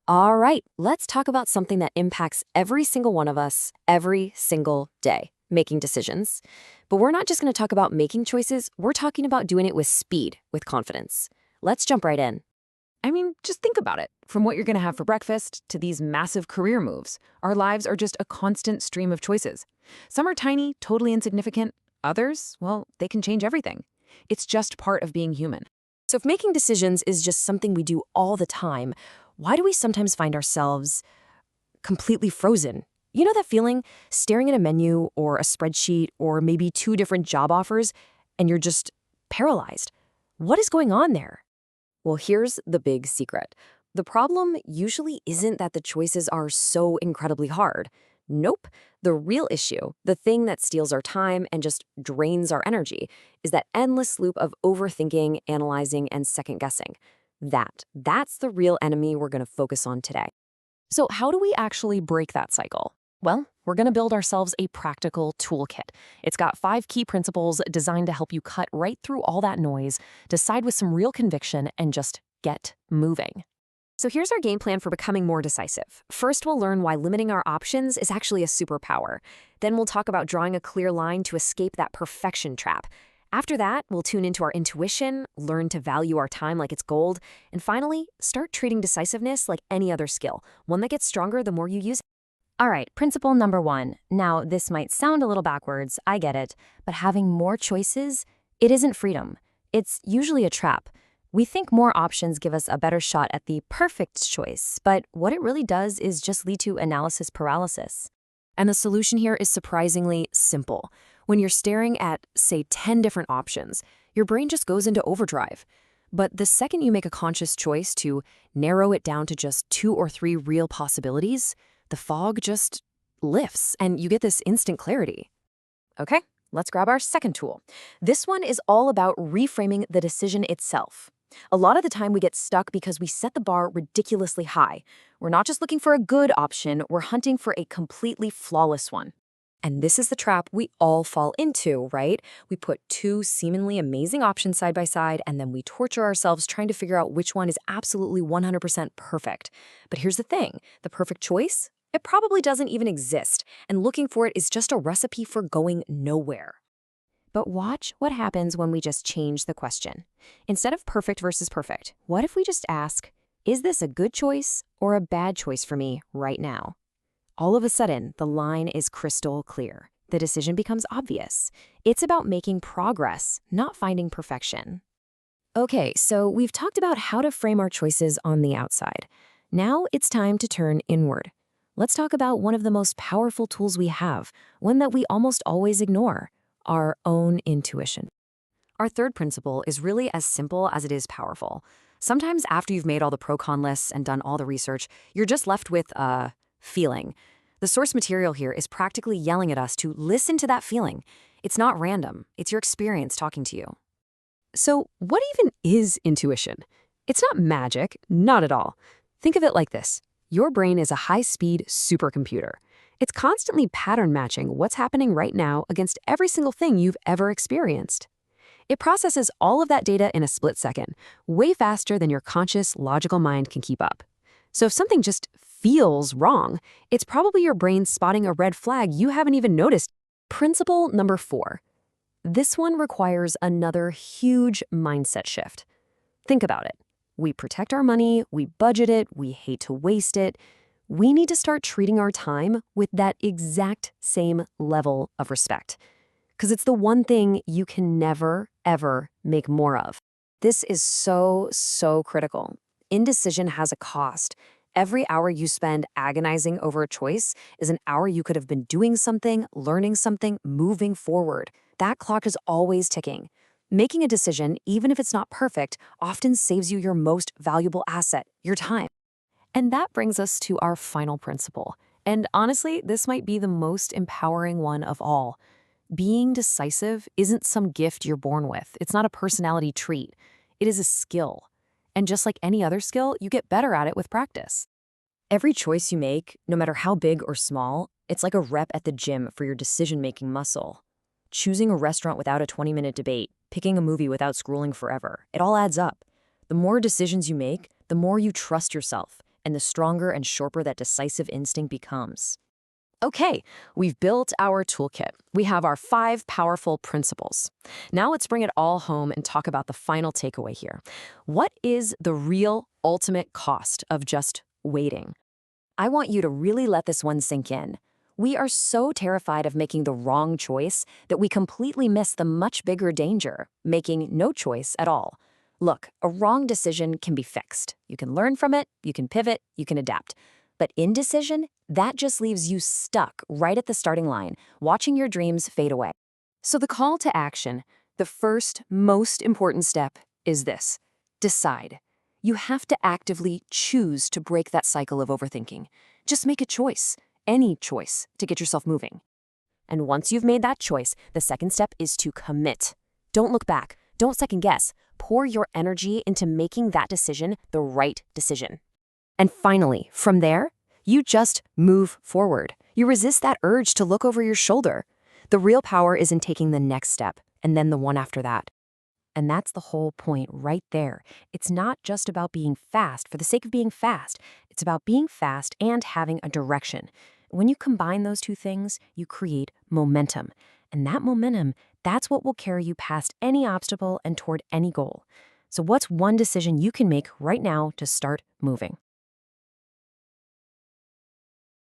All right, let's talk about something that impacts every single one of us every single day, making decisions. But we're not just going to talk about making choices, we're talking about doing it with speed, with confidence. Let's jump right in. I mean, just think about it. From what you're going to have for breakfast to these massive career moves, our lives are just a constant stream of choices. Some are tiny, totally insignificant. Others, well, they can change everything. It's just part of being human. So, if making decisions is just something we do all the time, why do we sometimes find ourselves completely frozen? You know that feeling? Staring at a menu or a spreadsheet or maybe two different job offers, and you're just paralyzed. What is going on there? Well, here's the big secret. The problem usually isn't that the choices are so incredibly hard. Nope. The real issue, the thing that steals our time and just drains our energy, is that endless loop of overthinking, analyzing, and second-guessing. That's the real enemy we're going to focus on today. So, how do we actually break that cycle? Well, we're going to build ourselves a practical toolkit. It's got 5 key principles designed to help you cut right through all that noise, decide with some real conviction, and just get moving. So here's our game plan for becoming more decisive. First, we'll learn why limiting our options is actually a superpower. Then we'll talk about drawing a clear line to escape that perfection trap. After that, we'll tune into our intuition, learn to value our time like it's gold, and finally, start treating decisiveness like any other skill, one that gets stronger the more you use it. All right, principle number 1. Now, this might sound a little backwards, I get it, but having more choices, it isn't freedom. It's usually a trap. We think more options give us a better shot at the perfect choice, but what it really does is just lead to analysis paralysis. And the solution here is surprisingly simple. When you're staring at, say, 10 different options, your brain just goes into overdrive. But the second you make a conscious choice to narrow it down to just 2 or 3 real possibilities, the fog just lifts and you get this instant clarity. Okay, let's grab our second tool. This one is all about reframing the decision itself. A lot of the time we get stuck because we set the bar ridiculously high. We're not just looking for a good option, we're hunting for a completely flawless one. And this is the trap we all fall into, right? We put 2 seemingly amazing options side by side, and then we torture ourselves trying to figure out which one is absolutely 100% perfect. But here's the thing, the perfect choice? It probably doesn't even exist, and looking for it is just a recipe for going nowhere. But watch what happens when we just change the question. Instead of perfect versus perfect, what if we just ask, is this a good choice or a bad choice for me right now? All of a sudden, the line is crystal clear. The decision becomes obvious. It's about making progress, not finding perfection. Okay, so we've talked about how to frame our choices on the outside. Now it's time to turn inward. Let's talk about one of the most powerful tools we have, one that we almost always ignore. Our own intuition. Our third principle is really as simple as it is powerful. Sometimes after you've made all the pro-con lists and done all the research, you're just left with a feeling. The source material here is practically yelling at us to listen to that feeling. It's not random. It's your experience talking to you. So what even is intuition? It's not magic, not at all. Think of it like this. Your brain is a high-speed supercomputer. It's constantly pattern matching what's happening right now against every single thing you've ever experienced. It processes all of that data in a split second, way faster than your conscious, logical mind can keep up. So if something just feels wrong, it's probably your brain spotting a red flag you haven't even noticed. Principle number 4. This one requires another huge mindset shift. Think about it. We protect our money, we budget it, we hate to waste it. We need to start treating our time with that exact same level of respect. Because it's the one thing you can never, ever make more of. This is so critical. Indecision has a cost. Every hour you spend agonizing over a choice is an hour you could have been doing something, learning something, moving forward. That clock is always ticking. Making a decision, even if it's not perfect, often saves you your most valuable asset, your time. And that brings us to our final principle. And honestly, this might be the most empowering one of all. Being decisive isn't some gift you're born with. It's not a personality trait. It is a skill. And just like any other skill, you get better at it with practice. Every choice you make, no matter how big or small, it's like a rep at the gym for your decision-making muscle. Choosing a restaurant without a 20-minute debate, picking a movie without scrolling forever, it all adds up. The more decisions you make, the more you trust yourself. and the stronger and sharper that decisive instinct becomes. Okay, we've built our toolkit. We have our 5 powerful principles. Now let's bring it all home and talk about the final takeaway here. What is the real ultimate cost of just waiting? I want you to really let this one sink in. We are so terrified of making the wrong choice that we completely miss the much bigger danger, making no choice at all. Look, a wrong decision can be fixed. You can learn from it, you can pivot, you can adapt. But indecision, that just leaves you stuck right at the starting line, watching your dreams fade away. So the call to action, the first, most important step is this: decide. You have to actively choose to break that cycle of overthinking. Just make a choice, any choice, to get yourself moving. And once you've made that choice, the second step is to commit. Don't look back. Don't second guess. Pour your energy into making that decision the right decision. And finally, from there, you just move forward. You resist that urge to look over your shoulder. The real power is in taking the next step, and then the one after that. And that's the whole point right there. It's not just about being fast for the sake of being fast. It's about being fast and having a direction. When you combine those two things, you create momentum. And that momentum, that's what will carry you past any obstacle and toward any goal. So what's one decision you can make right now to start moving?